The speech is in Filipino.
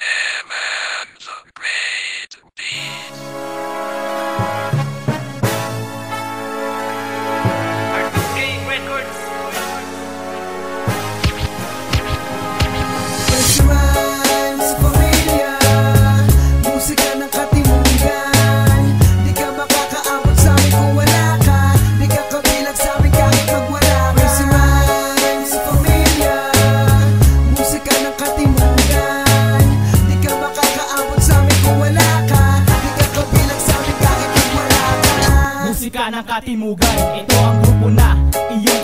and the great beat. R2K Records. Fresh rhymes, pamilya, musika ng katimugan. Di ka makakaabot sa amin kung wala ka. Di ka kabilang sa amin kahit magwala ka. Fresh rhymes, pamilya, musika ng katimugan. Di ka makakaabot sa amin kung wala ka. Di ka kabilang sa amin kahit magwala ka. Musika ng katimugan, ito ang grupo na iyong